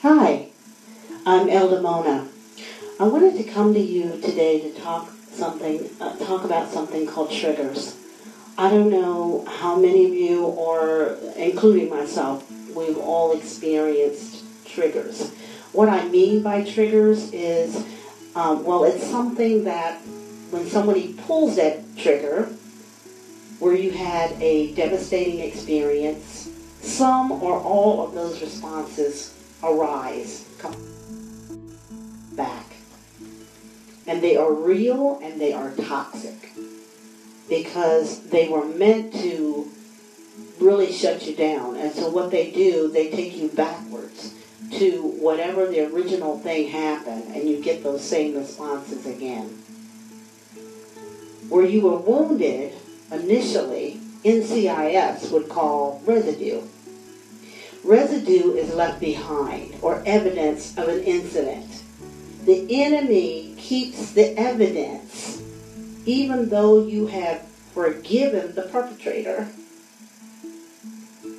Hi, I'm Elda Mona. I wanted to come to you today to talk about something called triggers. I don't know how many of you, or including myself, we've all experienced triggers. What I mean by triggers is, it's something that when somebody pulls that trigger, where you had a devastating experience, some or all of those responses arise, come back. And they are real and they are toxic because they were meant to really shut you down. And so what they do, they take you backwards to whatever the original thing happened, and you get those same responses again. Where you were wounded initially, NCIS would call residue. Residue is left behind, or evidence of an incident. The enemy keeps the evidence, even though you have forgiven the perpetrator,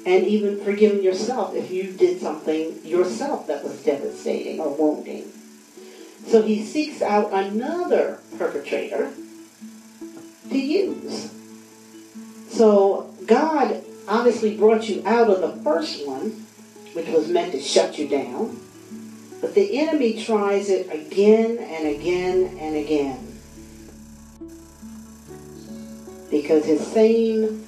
and even forgiven yourself if you did something yourself that was devastating or wounding. So he seeks out another perpetrator to use. So God obviously brought you out of the first one, which was meant to shut you down. But the enemy tries it again and again and again. Because his same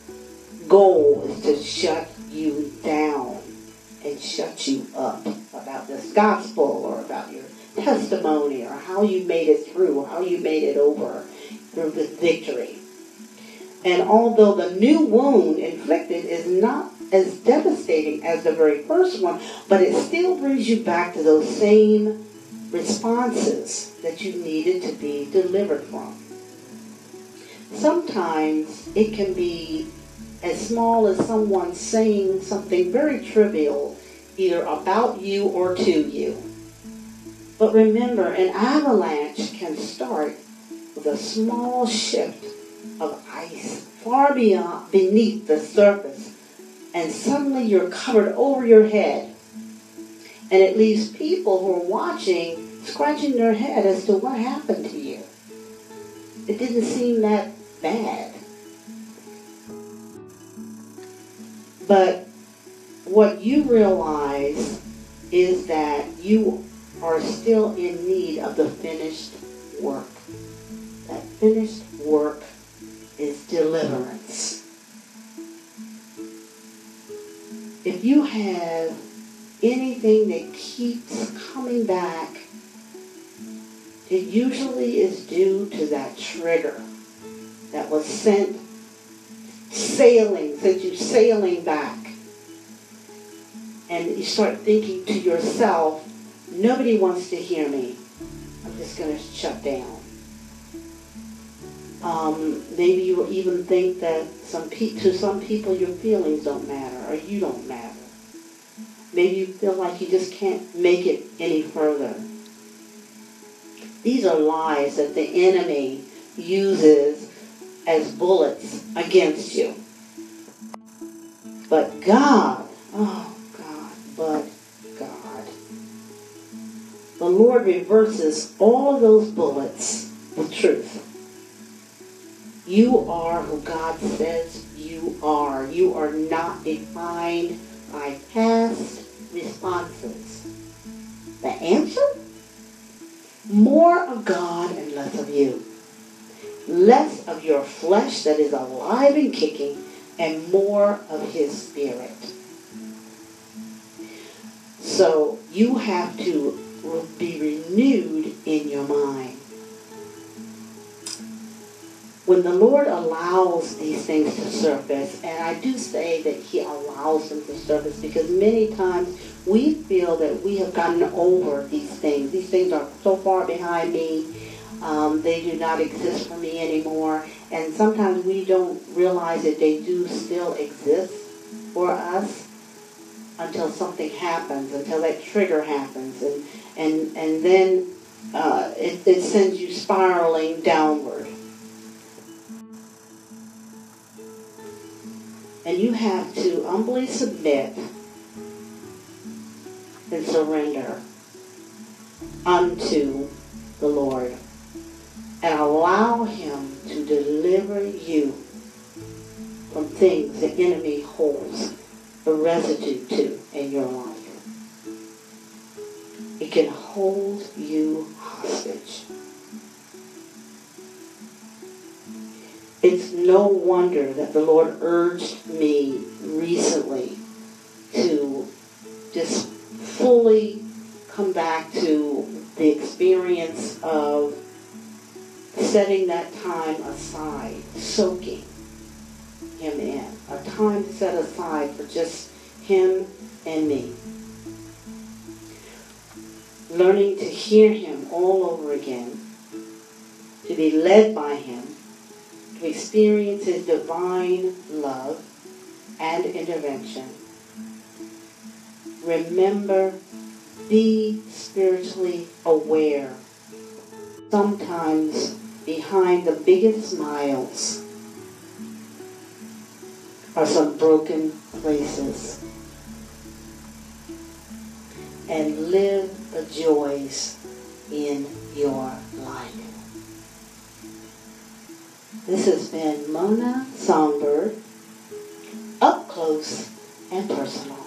goal is to shut you down and shut you up about this gospel or about your testimony or how you made it through, how you made it over through this victory. And although the new wound inflicted is not as devastating as the very first one, but it still brings you back to those same responses that you needed to be delivered from. Sometimes it can be as small as someone saying something very trivial, either about you or to you. But remember, an avalanche can start with a small shift of ice far beneath the surface, and suddenly you're covered over your head. And it leaves people who are watching scratching their head as to what happened to you. It didn't seem that bad. But what you realize is that you are still in need of the finished work. That finished work is deliverance. If you have anything that keeps coming back, it usually is due to that trigger that was sent you sailing back. And you start thinking to yourself, nobody wants to hear me. I'm just going to shut down. Maybe you even think that to some people your feelings don't matter or you don't matter. Maybe you feel like you just can't make it any further. These are lies that the enemy uses as bullets against you. But God, but God. The Lord reverses all of those bullets with truth. You are who God says you are. You are not defined by past responses. The answer? More of God and less of you. Less of your flesh that is alive and kicking, and more of His Spirit. So you have to be renewed in your mind. When the Lord allows these things to surface, and I do say that He allows them to surface because many times we feel that we have gotten over these things. These things are so far behind me. They do not exist for me anymore. And sometimes we don't realize that they do still exist for us until something happens, until that trigger happens. And then it sends you spiraling downward. And you have to humbly submit and surrender unto the Lord and allow Him to deliver you from things the enemy holds a residue to in your life. It can hold you hostage. It's no wonder that the Lord urged me recently to just fully come back to the experience of setting that time aside, soaking Him in. A time set aside for just Him and me. Learning to hear Him all over again, to be led by Him, to experience His divine love and intervention. Remember, be spiritually aware. Sometimes behind the biggest smiles are some broken places. And live the joys in your life. This has been Mona Songbird, up close and personal.